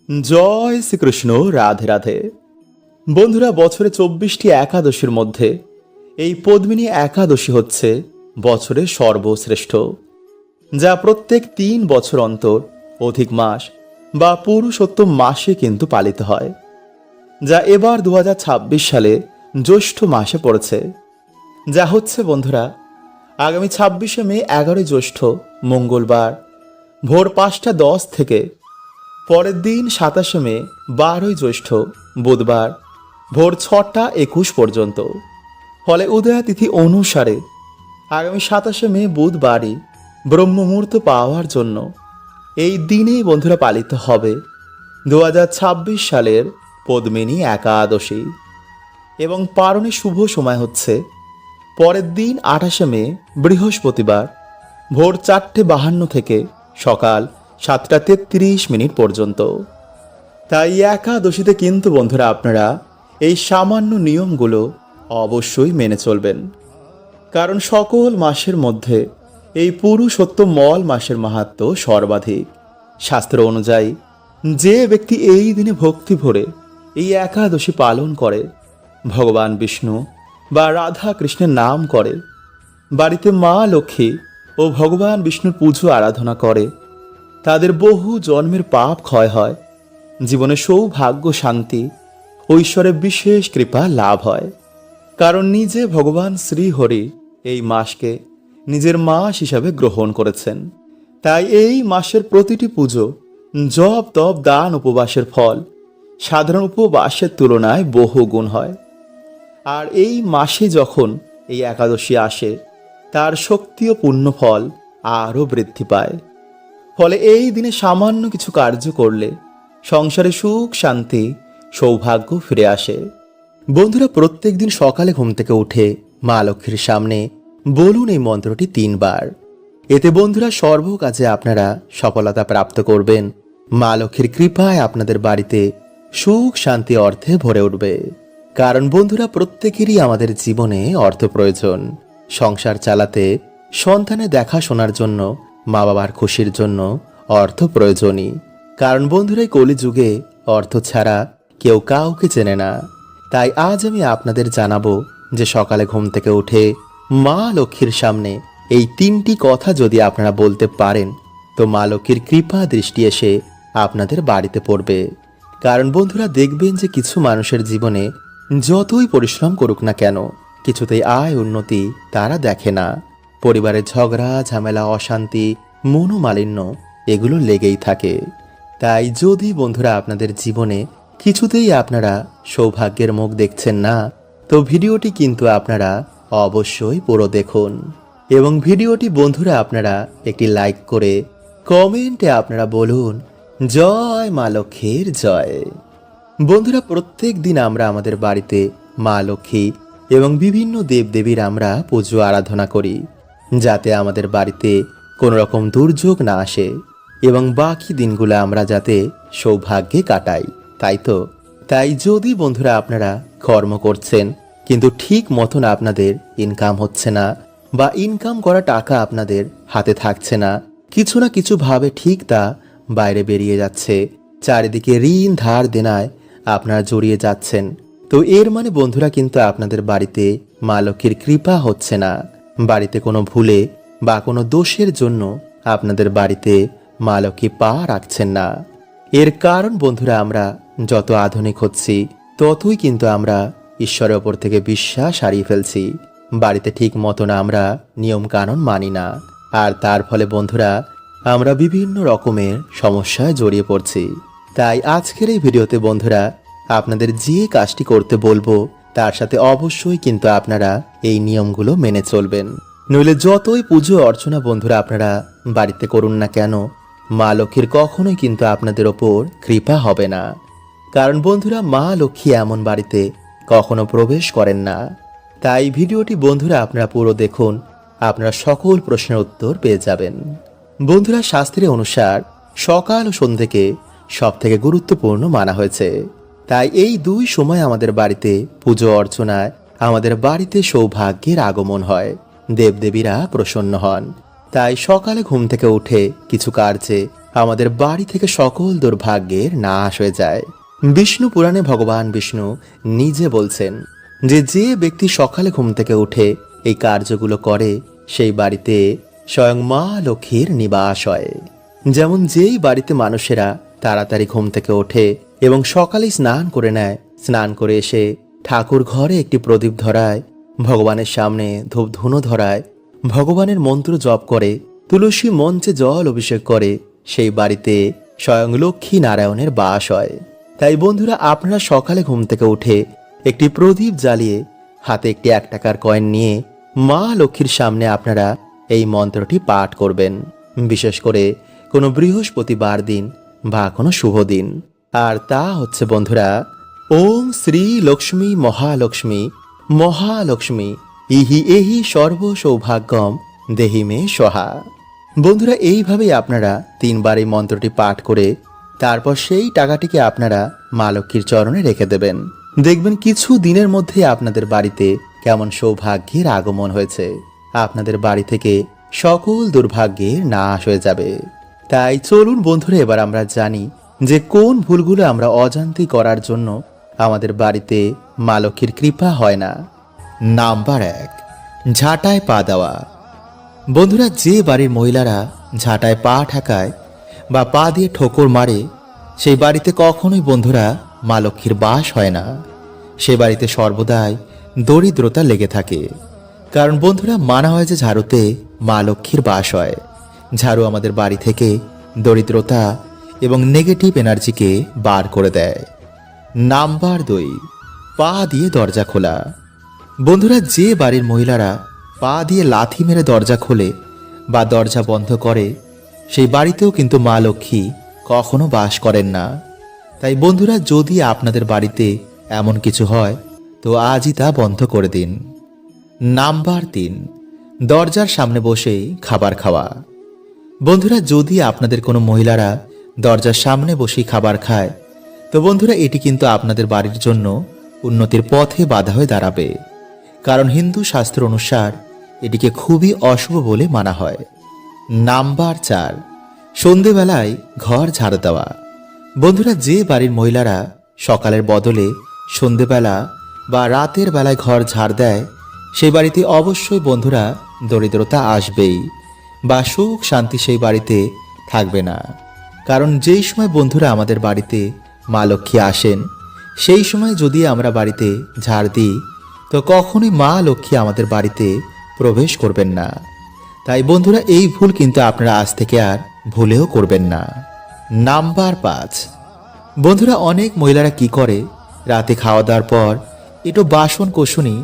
জয় শ্রীকৃষ্ণ। রাধে রাধে। বন্ধুরা, বছরে 24টি একাদশীর মধ্যে এই পদ্মিনী একাদশী হচ্ছে বছরের সর্বশ্রেষ্ঠ, যা প্রত্যেক 3 বছর অন্তর অধিক মাস বা পুরুষোত্তম মাসে কিন্তু পালিত হয়, যা এবার 2026 সালে জ্যৈষ্ঠ মাসে পড়েছে, যা হচ্ছে বন্ধুরা আগামী 26শে মে 11 জ্যৈষ্ঠ মঙ্গলবার ভোর 5টা 10 থেকে পরের দিন 27শে মে 12 জ্যৈষ্ঠ বুধবার ভোর 6টা 21 পর্যন্ত। ফলে উদয়া তিথি অনুসারে আগামী 27শে মে বুধবারই ব্রহ্মমুহূর্ত পাওয়ার জন্য এই দিনেই বন্ধুরা পালিত হবে 2026 সালের পদ্মিনী একাদশী। এবং পারণের শুভ সময় হচ্ছে পরের দিন 28শে মে বৃহস্পতিবার ভোর 4টে 52 থেকে সকাল 7টা 33 পর্যন্ত। তাই একাদশীতে কিন্তু বন্ধুরা আপনারা এই সামান্য নিয়মগুলো অবশ্যই মেনে চলবেন, কারণ সকল মাসের মধ্যে এই পুরুষোত্তম মল মাসের মাহাত্ম্য সর্বাধিক। শাস্ত্র অনুযায়ী যে ব্যক্তি এই দিনে ভক্তি ভরে এই একাদশী পালন করে, ভগবান বিষ্ণু বা রাধা কৃষ্ণের নাম করে, বাড়িতে মা লক্ষ্মী ও ভগবান বিষ্ণুর পুজো আরাধনা করে, তাদের বহু জন্মের পাপ ক্ষয় হয়, জীবনে সৌভাগ্য শান্তি ও ঈশ্বরের বিশেষ কৃপা লাভ হয়। কারণ নিজে ভগবান শ্রীহরি এই মাসকে নিজের মাস হিসাবে গ্রহণ করেছেন। তাই এই মাসের প্রতিটি পুজো, জপ তপ দান উপবাসের ফল সাধারণ উপবাসের তুলনায় বহু গুণ হয়। আর এই মাসে যখন এই একাদশী আসে, তার শক্তি ও পুণ্য ফল আরও বৃদ্ধি পায়। ফলে এই দিনে সামান্য কিছু কার্য করলে সংসারে সুখ শান্তি সৌভাগ্য ফিরে আসে। বন্ধুরা, প্রত্যেক দিন সকালে ঘুম থেকে উঠে মা লক্ষ্মীর সামনে বলুন এই মন্ত্রটি 3 বার। এতে বন্ধুরা সর্ব কাজে আপনারা সফলতা প্রাপ্ত করবেন। মা লক্ষ্মীর কৃপায় আপনাদের বাড়িতে সুখ শান্তি অর্থে ভরে উঠবে। কারণ বন্ধুরা, প্রত্যেকেরই আমাদের জীবনে অর্থ প্রয়োজন। সংসার চালাতে, সন্তানের দেখাশোনার জন্য, মা বাবার খুশির জন্য অর্থ প্রয়োজনই। কারণ বন্ধুরা, এই কলিযুগে অর্থ ছাড়া কেউ কাউকে চেনে না। তাই আজ আমি আপনাদের জানাবো যে সকালে ঘুম থেকে উঠে মা লক্ষ্মীর সামনে এই 3টি কথা যদি আপনারা বলতে পারেন, তো মা লক্ষ্মীর কৃপা দৃষ্টি এসে আপনাদের বাড়িতে পড়বে। কারণ বন্ধুরা, দেখবেন যে কিছু মানুষের জীবনে যতই পরিশ্রম করুক না কেন, কিছুতেই আয় উন্নতি তারা দেখে না। পরিবারের ঝগড়া ঝামেলা অশান্তি মনোমালিন্য এগুলো লেগেই থাকে। তাই যদি বন্ধুরা আপনাদের জীবনে কিছুতেই আপনারা সৌভাগ্যের মুখ দেখছেন না, তো ভিডিওটি কিন্তু আপনারা অবশ্যই পুরো দেখুন। এবং ভিডিওটি বন্ধুরা আপনারা একটি লাইক করে কমেন্টে আপনারা বলুন জয় মা লক্ষ্মীর জয়। বন্ধুরা, প্রত্যেক দিন আমরা আমাদের বাড়িতে মা লক্ষ্মী এবং বিভিন্ন দেবদেবীর আমরা পুজো আরাধনা করি, যাতে আমাদের বাড়িতে কোনো রকম দুর্যোগ না আসে এবং বাকি দিনগুলো আমরা যাতে সৌভাগ্যে কাটাই। তাই যদি বন্ধুরা আপনারা কর্ম করছেন কিন্তু ঠিক মতন আপনাদের ইনকাম হচ্ছে না, বা ইনকাম করা টাকা আপনাদের হাতে থাকছে না, কিছু না কিছু ভাবে ঠিক তা বাইরে বেরিয়ে যাচ্ছে, চারিদিকে ঋণ ধার দেনায় আপনারা জড়িয়ে যাচ্ছেন, তো এর মানে বন্ধুরা কিন্তু আপনাদের বাড়িতে মা লক্ষ্মীর কৃপা হচ্ছে না। বাড়িতে কোনো ভুলে বা কোনো দোষের জন্য আপনাদের বাড়িতে মা লক্ষ্মী পা রাখছেন না। এর কারণ বন্ধুরা, আমরা যত আধুনিক হচ্ছি ততই কিন্তু আমরা ঈশ্বরের ওপর থেকে বিশ্বাস হারিয়ে ফেলছি। বাড়িতে ঠিক মতন আমরা নিয়ম কানুন মানি না, আর তার ফলে বন্ধুরা আমরা বিভিন্ন রকমের সমস্যায় জড়িয়ে পড়ছি। তাই আজকের এই ভিডিওতে বন্ধুরা আপনাদের যে কাজটি করতে বলবো তার সাথে অবশ্যই কিন্তু আপনারা এই নিয়মগুলো মেনে চলবেন। নইলে যতই পুজো অর্চনা বন্ধুরা আপনারা বাড়িতে করুন না কেন, মা লক্ষ্মীর কখনোই কিন্তু আপনাদের ওপর কৃপা হবে না। কারণ বন্ধুরা, মা লক্ষ্মী এমন বাড়িতে কখনো প্রবেশ করেন না। তাই ভিডিওটি বন্ধুরা আপনারা পুরো দেখুন, আপনারা সকল প্রশ্নের উত্তর পেয়ে যাবেন। বন্ধুরা, শাস্ত্রের অনুসার সকাল ও সন্ধ্যেকে সব থেকে গুরুত্বপূর্ণ মানা হয়েছে। তাই এই 2 সময় আমাদের বাড়িতে পুজো অর্চনায় আমাদের বাড়িতে সৌভাগ্যের আগমন হয়, দেবদেবীরা প্রসন্ন হন। তাই সকালে ঘুম থেকে উঠে কিছু কার্যে আমাদের বাড়ি থেকে সকল দুর্ভাগ্যের নাশ হয়ে যায়। বিষ্ণু পুরাণে ভগবান বিষ্ণু নিজে বলছেন যে যে ব্যক্তি সকালে ঘুম থেকে উঠে এই কার্যগুলো করে সেই বাড়িতে স্বয়ং মা লক্ষ্মীর নিবাস হয়। যেমন যেই বাড়িতে মানুষেরা তাড়াতাড়ি ঘুম থেকে ওঠে এবং সকালে স্নান করে নেয়, স্নান করে এসে ঠাকুর ঘরে একটি প্রদীপ ধরায়, ভগবানের সামনে ধূপ ধুনো ধরায়, ভগবানের মন্ত্র জপ করে, তুলসী মঞ্চে জল অভিষেক করে, সেই বাড়িতে স্বয়ং লক্ষ্মী নারায়ণের বাস হয়। তাই বন্ধুরা, আপনারা সকালে ঘুম থেকে উঠে একটি প্রদীপ জ্বালিয়ে হাতে একটি 1 টাকার কয়েন নিয়ে মা লক্ষ্মীর সামনে আপনারা এই মন্ত্রটি পাঠ করবেন, বিশেষ করে কোনো বৃহস্পতিবার দিন বা কোনো শুভ দিন। আর তা হচ্ছে বন্ধুরা, ওম শ্রী লক্ষ্মী মহালক্ষ্মী মহালক্ষ্মী ইহি এহি সর্ব সৌভাগ্যম দেহি মে সহা। বন্ধুরা, এইভাবেই আপনারা 3 বার এই মন্ত্রটি পাঠ করে তারপর সেই টাকাটিকে আপনারা মা লক্ষ্মীর চরণে রেখে দেবেন। দেখবেন কিছু দিনের মধ্যে আপনাদের বাড়িতে কেমন সৌভাগ্যের আগমন হয়েছে। আপনাদের বাড়ি থেকে সকল দুর্ভাগ্যের নাশ হয়ে যাবে। তাই চলুন বন্ধুরা, এবার আমরা জানি যে কোন ভুলগুলো আমরা অজান্তেই করার জন্য আমাদের বাড়িতে মা লক্ষ্মীর কৃপা হয় না। নাম্বার 1, ঝাঁটায় পা দেওয়া। বন্ধুরা, যে বাড়ির মহিলারা ঝাঁটায় পা ঠেকায় বা পা দিয়ে ঠোকর মারে সেই বাড়িতে কখনোই বন্ধুরা মা লক্ষ্মীর বাস হয় না। সে বাড়িতে সর্বদাই দরিদ্রতা লেগে থাকে। কারণ বন্ধুরা, মানা হয় যে ঝাড়ুতে মা লক্ষ্মীর বাস হয়। ঝাড়ু আমাদের বাড়ি থেকে দরিদ্রতা এবং নেগেটিভ এনার্জিকে বার করে দেয়। নাম্বার 2, পা দিয়ে দরজা খোলা। বন্ধুরা, যে বাড়ির মহিলারা পা দিয়ে লাথি মেরে দরজা খোলে বা দরজা বন্ধ করে সেই বাড়িতেও কিন্তু মা লক্ষ্মী কখনো বাস করেন না। তাই বন্ধুরা, যদি আপনাদের বাড়িতে এমন কিছু হয় তো আজই তা বন্ধ করে দিন। নাম্বার 3, দরজার সামনে বসেই খাবার খাওয়া। বন্ধুরা, যদি আপনাদের কোনো মহিলারা দরজার সামনে বসেই খাবার খায় তো বন্ধুরা এটি কিন্তু আপনাদের বাড়ির জন্য উন্নতির পথে বাধা হয়ে দাঁড়াবে। কারণ হিন্দু শাস্ত্র অনুসার এটিকে খুবই অশুভ বলে মানা হয়। নাম্বার 4, সন্ধেবেলায় ঘর ঝাড়ু দেওয়া। বন্ধুরা, যে বাড়ির মহিলারা সকালের বদলে সন্ধেবেলা বা রাতের বেলায় ঘর ঝাড় দেয় সেই বাড়িতে অবশ্যই বন্ধুরা দরিদ্রতা আসবেই বা সুখ শান্তি সেই বাড়িতে থাকবে না। কারণ যেই সময় বন্ধুরা আমাদের বাড়িতে মা লক্ষ্মী আসেন সেই সময় যদি আমরা বাড়িতে ঝাড় দিই তো কখনোই মা লক্ষ্মী আমাদের বাড়িতে প্রবেশ করবেন না। তাই বন্ধুরা, এই ভুল কিন্তু আপনারা আজ থেকে আর ভুলেও করবেন না। নাম্বার 5, বন্ধুরা, অনেক মহিলারা কি করে, রাতে খাওয়া দাওয়ার পর একটু বাসন কোসনি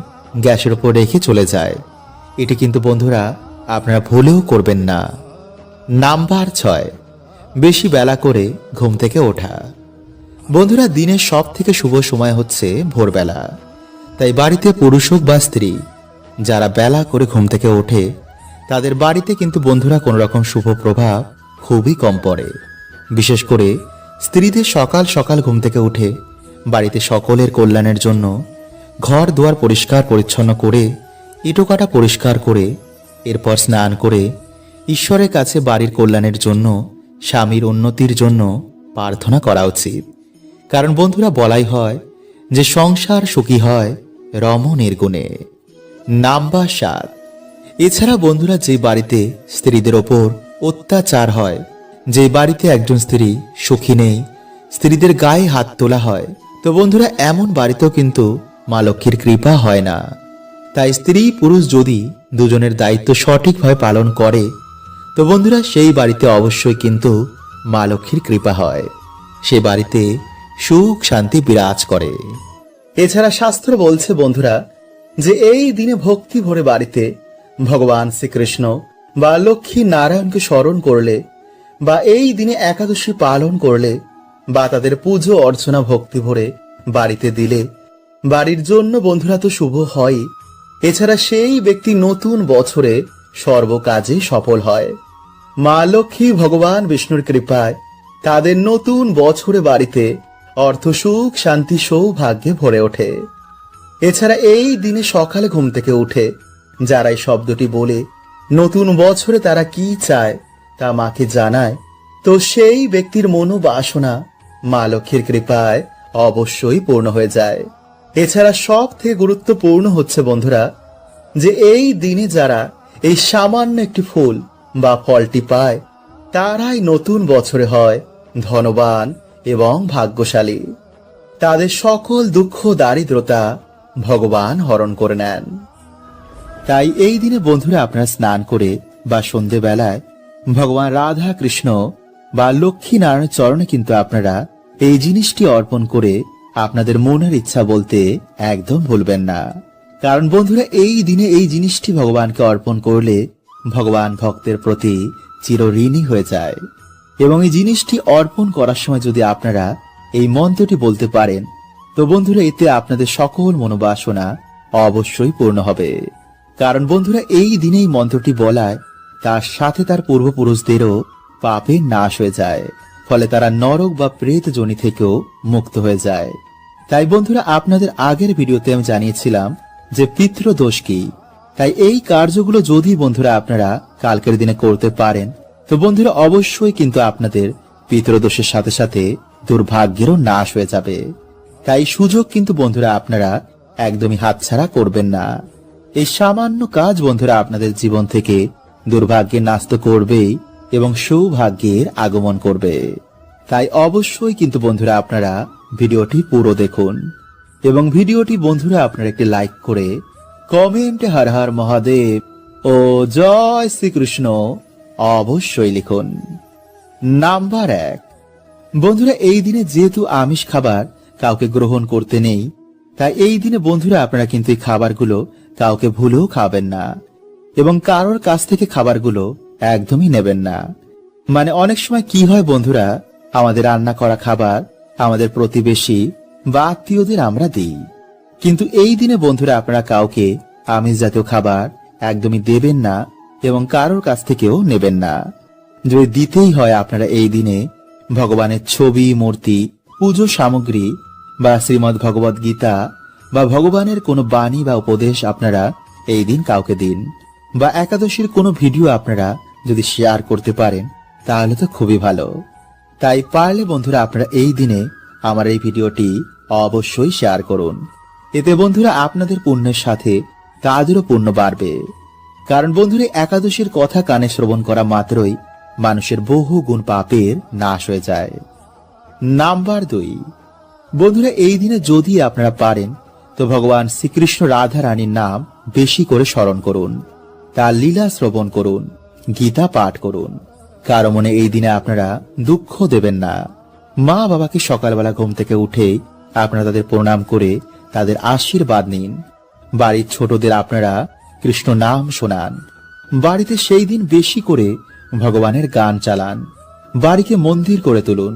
গ্যাসের উপর রেখে চলে যায়। এটি কিন্তু বন্ধুরা আপনারা ভুলেও করবেন না। নাম্বার 6, বেশি বেলা করে ঘুম থেকে ওঠা। বন্ধুরা, দিনের সব থেকে শুভ সময় হচ্ছে ভোরবেলা। তাই বাড়িতে পুরুষ হোক বা স্ত্রী যারা বেলা করে ঘুম থেকে ওঠে তাদের বাড়িতে কিন্তু বন্ধুরা কোনো রকম শুভ প্রভাব খুবই কম পড়ে। বিশেষ করে স্ত্রীদের সকাল সকাল ঘুম থেকে উঠে বাড়িতে সকলের কল্যাণের জন্য ঘর দুয়ার পরিষ্কার পরিচ্ছন্ন করে ইটোকাটা পরিষ্কার করে এরপর স্নান করে ঈশ্বরের কাছে বাড়ির কল্যাণের জন্য স্বামীর উন্নতির জন্য প্রার্থনা করা উচিত। কারণ বন্ধুরা বলাই হয় যে সংসার সুখী হয় রমণীর গুণে। নাম্বার 7, এছাড়া বন্ধুরা যে বাড়িতে স্ত্রীদের ওপর অত্যাচার হয়, যে বাড়িতে একজন স্ত্রী সুখী নেই, স্ত্রীদের গায়ে হাত তোলা হয় তো বন্ধুরা এমন বাড়িতেও কিন্তু মা লক্ষ্মীর কৃপা হয় না। তাই স্ত্রী পুরুষ যদি দুজনের দায়িত্ব সঠিকভাবে পালন করে তো বন্ধুরা সেই বাড়িতে অবশ্যই কিন্তু মা লক্ষ্মীর কৃপা হয়, সে বাড়িতে সুখ শান্তি বিরাজ করে। এছাড়া শাস্ত্র বলছে বন্ধুরা যে এই দিনে ভক্তি ভরে বাড়িতে ভগবান শ্রীকৃষ্ণ বা লক্ষ্মী নারায়ণকে স্মরণ করলে বা এই দিনে একাদশী পালন করলে বা তাদের পুজো অর্চনা ভক্তি ভরে বাড়িতে দিলে বাড়ির জন্য বন্ধুরা তো শুভ হয়। এছাড়া সেই ব্যক্তি নতুন বছরে সর্বকাজে সফল হয়। মা লক্ষ্মী ভগবান বিষ্ণুর কৃপায় তাদের নতুন বছরে বাড়িতে অর্থ সুখ শান্তি সৌভাগ্যে ভরে ওঠে। এছাড়া এই দিনে সকালে ঘুম থেকে উঠে যারা এই শব্দটি বলে নতুন বছরে তারা কি চায় তা মাকে জানায় তো সেই ব্যক্তির মনোবাসনা মা লক্ষ্মীর কৃপায় অবশ্যই পূর্ণ হয়ে যায়। এছাড়া সব থেকে গুরুত্বপূর্ণ হচ্ছে বন্ধুরা, যে এই দিনে যারা এই সামান্য একটি ফুল বা ফলটি পায়, তারাই নতুন বছরে হয় ধনবান এবং ভাগ্যশালী। তাদের সকল দুঃখ দারিদ্রতা ভগবান হরণ করে নেন। তাই এই দিনে বন্ধুরা আপনারা স্নান করে বা সন্ধেবেলায় ভগবান রাধা কৃষ্ণ বা লক্ষ্মী নারায়ণের চরণে কিন্তু আপনারা এই জিনিসটি অর্পণ করে আপনাদের মনের ইচ্ছা বলতে একদম ভুলবেন না। কারণ বন্ধুরা এই দিনে এই জিনিসটি ভগবানকে অর্পণ করলে ভগবান ভক্তের প্রতি চিরঋণী হয়ে যায়। এবং এই জিনিসটি অর্পণ করার সময় যদি আপনারা এই মন্ত্রটি বলতে পারেন, তো বন্ধুরা এতে আপনাদের সকল মনোবাসনা অবশ্যই পূর্ণ হবে। কারণ বন্ধুরা এই দিনেই মন্ত্রটি বলায় তার সাথে তার পূর্বপুরুষদেরও পাপের নাশ হয়ে যায়, ফলে তারা নরক বা প্রেত যোনি থেকেও মুক্ত হয়ে যায়। তাই বন্ধুরা আপনাদের আগের ভিডিওতে আমি জানিয়েছিলাম যে পিতৃদোষ কি। তাই এই কার্যগুলো যদি বন্ধুরা আপনারা কালকের দিনে করতে পারেন, তো বন্ধুরা অবশ্যই কিন্তু আপনাদের পিতৃদোষের সাথে সাথে দুর্ভাগ্যেরও নাশ হয়ে যাবে। তাই সুযোগ কিন্তু বন্ধুরা আপনারা একদমই হাতছাড়া করবেন না। এই সামান্য কাজ বন্ধুরা আপনাদের জীবন থেকে দুর্ভাগ্যের নাশ তো করবেই এবং সৌভাগ্যের আগমন করবে। তাই অবশ্যই কিন্তু বন্ধুরা আপনারা ভিডিওটি পুরো দেখুন এবং ভিডিওটি বন্ধুরা আপনারা একটি লাইক করে কমেন্টে হর হর মহাদেব ও জয় শ্রীকৃষ্ণ অবশ্যই লিখুন। নাম্বার 1, বন্ধুরা এই দিনে যেহেতু আমিষ খাবার কাউকে গ্রহণ করতে নেই, তাই এই দিনে বন্ধুরা আপনারা কিন্তু এই খাবারগুলো কাউকে ভুলেও খাবেন না এবং কারোর কাছ থেকে খাবারগুলো একদমই নেবেন না। মানে অনেক সময় কি হয় বন্ধুরা, আমাদের রান্না করা খাবার আমাদের প্রতিবেশী বা আত্মীয়দের আমরা দিই, কিন্তু এই দিনে বন্ধুরা আপনারা কাউকে আমিষ জাতীয় খাবার একদমই দেবেন না এবং কারোর কাছ থেকেও নেবেন না। যদি দিতেই হয় আপনারা এই দিনে ভগবানের ছবি, মূর্তি, পুজো সামগ্রী বা শ্রীমদ্ ভগবদ গীতা বা ভগবানের কোনো বাণী বা উপদেশ আপনারা এই দিন কাউকে দিন, বা একাদশীর কোনো ভিডিও আপনারা যদি শেয়ার করতে পারেন তাহলে তো খুবই ভালো। তাই পারলে বন্ধুরা আপনারা এই দিনে আমার এই ভিডিওটি অবশ্যই শেয়ার করুন। এতে বন্ধুরা আপনাদের পুণ্যের সাথে তাদেরও পুণ্য বাড়বে। কারণ বন্ধুরা একাদশীর কথা কানে শ্রবণ করা মাত্রই মানুষের বহু গুণ পাপের নাশ হয়ে যায়। নাম্বার 2, বন্ধুরা এই দিনে যদি আপনারা পারেন তো ভগবান শ্রীকৃষ্ণ রাধা রানীর নাম বেশি করে স্মরণ করুন, তার লীলা শ্রবণ করুন, গীতা পাঠ করুন। কারো মনে এই দিনে আপনারা দুঃখ দেবেন না। মা বাবাকে সকালবেলা ঘুম থেকে উঠে আপনারা তাদের প্রণাম করে তাদের আশীর্বাদ নিন। বাড়ির ছোটদের আপনারা কৃষ্ণ নাম শোনান। বাড়িতে সেই দিন বেশি করে ভগবানের গান চালান। বাড়িকে মন্দির করে তুলুন।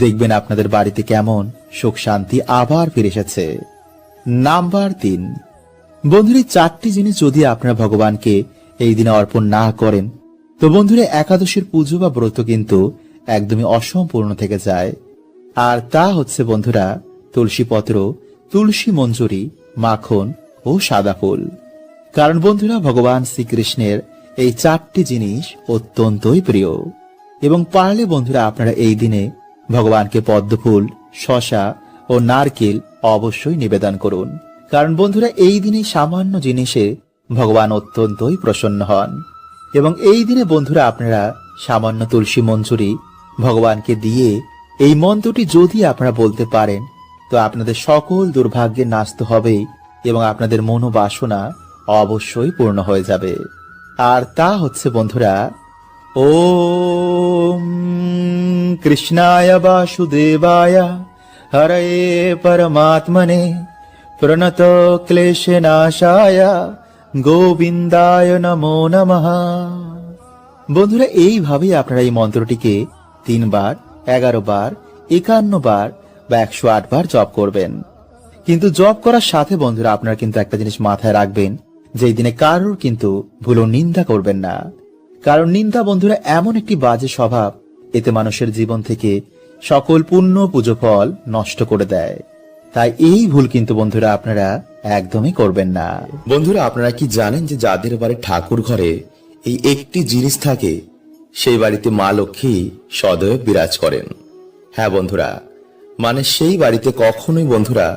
দেখবেন আপনাদের বাড়িতে কেমন সুখ শান্তি আবার ফিরে এসেছে। নাম্বার 3, বন্ধুরা 4টি জিনিস যদি আপনারা ভগবানকে এই দিনে অর্পণ না করেন, তো বন্ধুরা একাদশীর পুজো বা ব্রত কিন্তু একদমই অসম্পূর্ণ থেকে যায়। আর তা হচ্ছে বন্ধুরা তুলসী পত্র, তুলসী মঞ্জুরি, মাখন ও সাদা ফুল। কারণ বন্ধুরা ভগবান শ্রীকৃষ্ণের এই 4টি জিনিস অত্যন্তই প্রিয়। এবং পারলে বন্ধুরা আপনারা এই দিনে ভগবানকে পদ্মফুল, শসা ও নারকেল অবশ্যই নিবেদন করুন। কারণ বন্ধুরা এই দিনে সামান্য জিনিসে ভগবান অত্যন্তই প্রসন্ন হন। এবং এই দিনে বন্ধুরা আপনারা সামান্য তুলসী মঞ্জুরি ভগবানকে দিয়ে এই মন্ত্রটি যদি আপনারা বলতে পারেন, তো আপনাদের সকল দুর্ভাগ্যের নাশ তো হবেই এবং আপনাদের মনোবাসনা অবশ্যই পূর্ণ হয়ে যাবে। আর তা হচ্ছে বন্ধুরা ওম কৃষ্ণায় বাসুদেবায় হরে পরমাত্মনে প্রণত ক্লেশনাশায় গোবিন্দায় নমো নমঃ। বন্ধুরা এইভাবেই আপনারা এই মন্ত্রটিকে 3 বার, 11 বার, 51 বার বা 108 বার জপ করবেন। কিন্তু জপ করার সাথে বন্ধুরা আপনারা কিন্তু একটা জিনিস মাথায় রাখবেন, যে এই দিনে কারোর কিন্তু ভুলও নিন্দা করবেন না। কারণ নিন্দা বন্ধুরা এমন একটি বাজে স্বভাব, এতে মানুষের জীবন থেকে সকল পুণ্য পুজো ফল নষ্ট করে দেয়। তাই এই ভুল কিন্তু বন্ধুরা আপনারা একদমই করবেন না। বন্ধুরা আপনারা কি জানেন যে যাদের বাড়ি ঠাকুর ঘরে এই একটি জিনিস থাকে, সেই বাড়িতে মা লক্ষ্মী সদয় বিরাজ করেন। হ্যাঁ বন্ধুরা, মানে সেই বাড়িতে কখনোই বন্ধুরা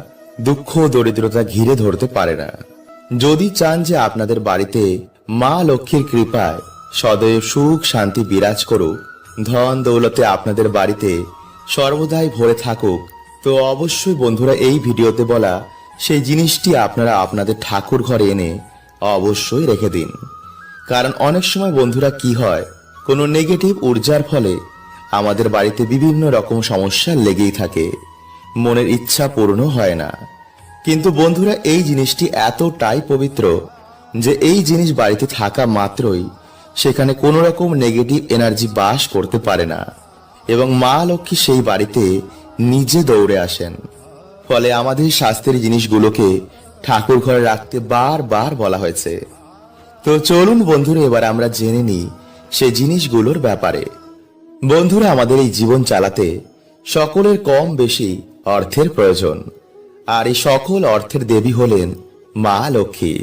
দুঃখ দরিদ্রতা ঘিরে ধরতে পারে না। যদি চান যে আপনাদের বাড়িতে মা লক্ষ্মীর কৃপায় সদয় সুখ শান্তি বিরাজ করুক, ধন দৌলতে আপনাদের বাড়িতে সর্বদাই ভরে থাকুক, তো অবশ্যই বন্ধুরা এই ভিডিওতে বলা সেই জিনিসটি আপনারা আপনাদের ঠাকুর ঘরে এনে অবশ্যই রেখে দিন। কারণ অনেক সময় বন্ধুরা কি হয়, কোনো নেগেটিভ ঊর্জার ফলে আমাদের বাড়িতে বিভিন্ন রকম সমস্যা লেগেই থাকে, মনের ইচ্ছা পূর্ণ হয় না। কিন্তু বন্ধুরা এই জিনিসটি এতটাই পবিত্র যে এই জিনিস বাড়িতে থাকা মাত্রই সেখানে কোনো রকম নেগেটিভ এনার্জি বাস করতে পারে না এবং মা লক্ষ্মী সেই বাড়িতে নিজে দৌড়ে আসেন। ফলে আমাদের শাস্ত্রের জিনিসগুলোকে ঠাকুর ঘরে রাখতে বারবার বলা হয়েছে। তো চলুন বন্ধুরা এবার আমরা জেনে নিই সেই জিনিসগুলোর ব্যাপারে। বন্ধুরা, আমাদের এই জীবন চালাতে সকলের কম বেশি অর্থের প্রয়োজন, আর এই সকল অর্থের দেবী হলেন মা লক্ষ্মী।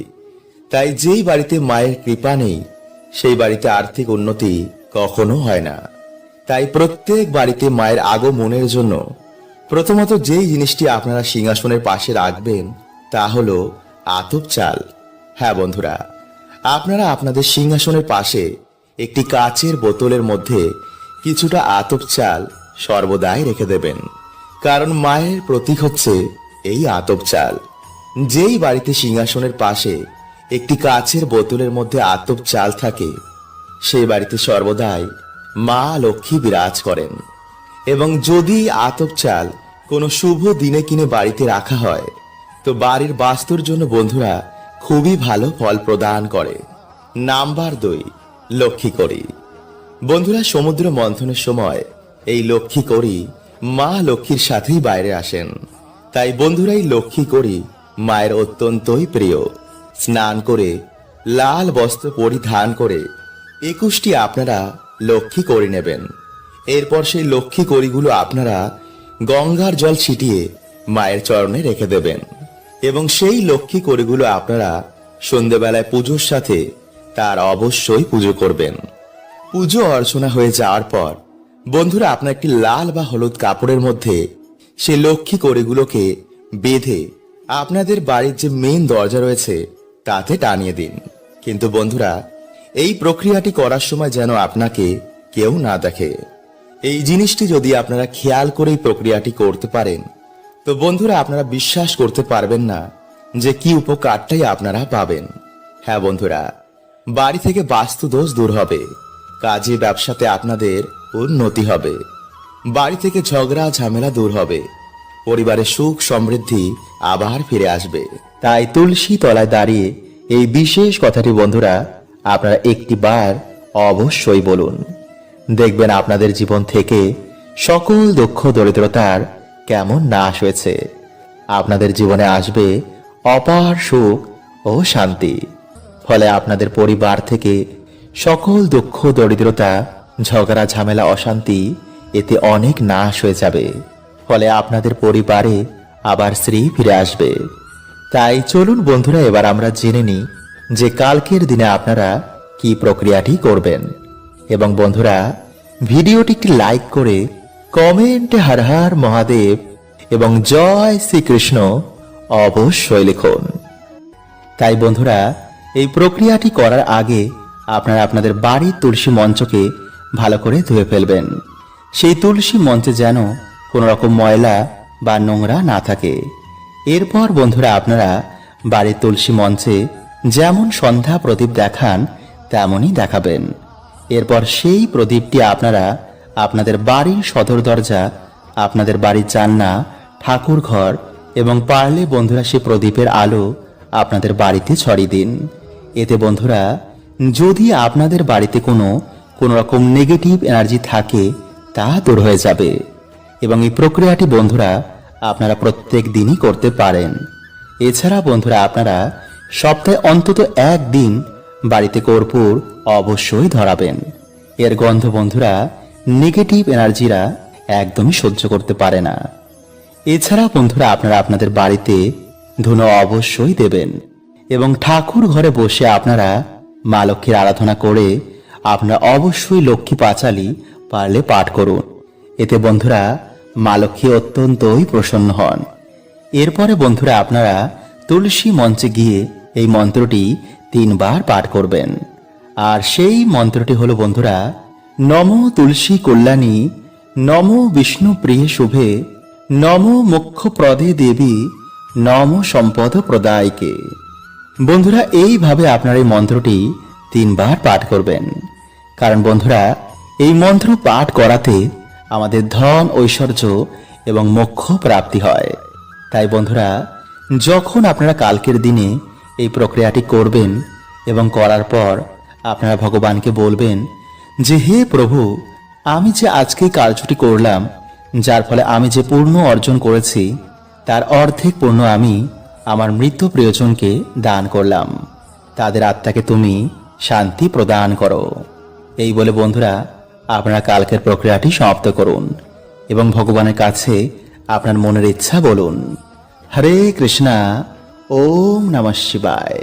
তাই যেই বাড়িতে মায়ের কৃপা নেই সেই বাড়িতে আর্থিক উন্নতি কখনো হয় না। তাই প্রত্যেক বাড়িতে মায়ের আগমনের জন্য প্রথমত যেই জিনিসটি আপনারা সিংহাসনের পাশে রাখবেন তা হলো আতপ চাল। হ্যাঁ বন্ধুরা, আপনারা আপনাদের সিংহাসনের পাশে একটি কাচের বোতলের মধ্যে কিছুটা আতপ চাল সর্বদাই রেখে দেবেন, কারণ মায়ের প্রতীক হচ্ছে এই আতপ চাল। যেই বাড়িতে সিংহাসনের পাশে একটি কাচের বোতলের মধ্যে আতপ চাল থাকে সেই বাড়িতে সর্বদাই মা লক্ষ্মী বিরাজ করেন। এবং যদি আতপ চাল কোনো শুভ দিনে কিনে বাড়িতে রাখা হয় তো বাড়ির বাস্তুর জন্য বন্ধুরা খুবই ভালো ফল প্রদান করে। নাম্বার 2, লক্ষ্মী কড়ি। বন্ধুরা, সমুদ্র মন্থনের সময় এই লক্ষ্মী কড়ি মা লক্ষ্মীর সাথেই বাইরে আসেন। তাই বন্ধুরা এই লক্ষ্মী কড়ি মায়ের অত্যন্তই প্রিয়। স্নান করে লাল বস্ত্র পরিধান করে 21টি আপনারা লক্ষ্মী কড়ি নেবেন। এরপর সেই লক্ষ্মী কড়িগুলো আপনারা গঙ্গার জল ছিটিয়ে মায়ের চরণে রেখে দেবেন এবং সেই লক্ষ্মী কড়িগুলো আপনারা সন্ধ্যেবেলায় পুজোর সাথে তার অবশ্যই পুজো করবেন। পুজো অর্চনা হয়ে যাওয়ার পর বন্ধুরা আপনার একটি লাল বা হলুদ কাপড়ের মধ্যে সেই লক্ষ্মী কড়িগুলোকে বেঁধে আপনাদের বাড়ির যে মেইন দরজা রয়েছে তাতে টানিয়ে দিন। কিন্তু বন্ধুরা এই প্রক্রিয়াটি করার সময় যেন আপনাকে কেউ না দেখে। এই জিনিসটি যদি আপনারা খেয়াল করে এই প্রক্রিয়াটি করতে পারেন তো বন্ধুরা আপনারা বিশ্বাস করতে পারবেন না যে কি উপকারটাই আপনারা পাবেন। হ্যাঁ বন্ধুরা, বাড়ি থেকে বাস্তু দোষ দূর হবে, কাজে ব্যবসাতে আপনাদের উন্নতি হবে, বাড়ি থেকে ঝগড়া ঝামেলা দূর হবে, পরিবারের সুখ সমৃদ্ধি আবার ফিরে আসবে। তাই তুলসী তলায় দাঁড়িয়ে এই বিশেষ কথাটি বন্ধুরা আপনারা একটি বার অবশ্যই বলুন। দেখবেন আপনাদের জীবন থেকে সকল দুঃখ দরিদ্রতার কেমন নাশ হয়েছে। আপনাদের জীবনে আসবে অপার সুখ ও শান্তি। ফলে আপনাদের পরিবার থেকে সকল দুঃখ দরিদ্রতা ঝগড়া ঝামেলা অশান্তি এতে অনেক নাশ হয়ে যাবে। ফলে আপনাদের পরিবারে আবার শ্রী ফিরে আসবে। তাই চলুন বন্ধুরা এবার আমরা জেনে নিই যে কালকের দিনে আপনারা কি প্রক্রিয়াটি করবেন। এবং বন্ধুরা ভিডিওটি একটি লাইক করে কমেন্টে হর হর মহাদেব এবং জয় শ্রীকৃষ্ণ অবশ্যই লিখুন। তাই বন্ধুরা এই প্রক্রিয়াটি করার আগে আপনারা আপনাদের বাড়ির তুলসী মঞ্চকে ভালো করে ধুয়ে ফেলবেন। সেই তুলসী মঞ্চে যেন কোনো রকম ময়লা বা নোংরা না থাকে। এরপর বন্ধুরা আপনারা বাড়ির তুলসী মঞ্চে যেমন সন্ধ্যা প্রদীপ দেখান তেমনই দেখাবেন। এরপর সেই প্রদীপটি আপনারা আপনাদের বাড়ির সদর দরজা, আপনাদের বাড়ির জানলা, ঠাকুর ঘর এবং পারলে বন্ধুরা সেই প্রদীপের আলো আপনাদের বাড়িতে ছড়িয়ে দিন। এতে বন্ধুরা যদি আপনাদের বাড়িতে কোনো রকম নেগেটিভ এনার্জি থাকে তা দূর হয়ে যাবে। এবং এই প্রক্রিয়াটি বন্ধুরা আপনারা প্রত্যেক দিনই করতে পারেন। এছাড়া বন্ধুরা আপনারা সপ্তাহে অন্তত একদিন বাড়িতে কর্পূর অবশ্যই ধরাবেন। এর গন্ধ বন্ধুরা নেগেটিভ এনার্জিরা একদমই সহ্য করতে পারে না। এছাড়া বন্ধুরা আপনারা আপনাদের বাড়িতে ধুনো অবশ্যই দেবেন এবং ঠাকুর ঘরে বসে আপনারা মা লক্ষ্মীর আরাধনা করে আপনারা অবশ্যই লক্ষ্মী পাঁচালী পারলে পাঠ করুন। এতে বন্ধুরা মা লক্ষ্মী অত্যন্তই প্রসন্ন হন। এরপরে বন্ধুরা আপনারা তুলসী মঞ্চে গিয়ে এই মন্ত্রটি 3 বার পাঠ করবেন। আর সেই মন্ত্রটি হলো বন্ধুরা, নমো তুলসী কল্যাণী, নমো বিষ্ণু প্রিয়ে শুভে, নমো মোক্ষ প্রদে দেবী, নমো সম্পদ প্রদায়কে। বন্ধুরা এইভাবে আপনারা এই মন্ত্রটি 3 বার পাঠ করবেন। কারণ বন্ধুরা এই মন্ত্র পাঠ করাতে আমাদের ধন ঐশ্বর্য এবং মোক্ষ প্রাপ্তি হয়। তাই বন্ধুরা যখন আপনারা কালকের দিনে এই প্রক্রিয়াটি করবেন এবং করার পর আপনারা ভগবানকে বলবেন যে, হে প্রভু, আমি যে আজকে কার্যটি করলাম, যার ফলে আমি যে পুণ্য অর্জন করেছি তার অর্ধেক পুণ্য আমি আমার মৃত প্রিয়জনকে দান করলাম। তাদের আত্মাকে তুমি শান্তি প্রদান করো। এই বলে বন্ধুরা আপনারা কালকের প্রক্রিয়াটি সমাপ্ত করুন এবং ভগবানের কাছে আপনার মনের ইচ্ছা বলুন। হরে কৃষ্ণা, ওম নমঃ শিবায়।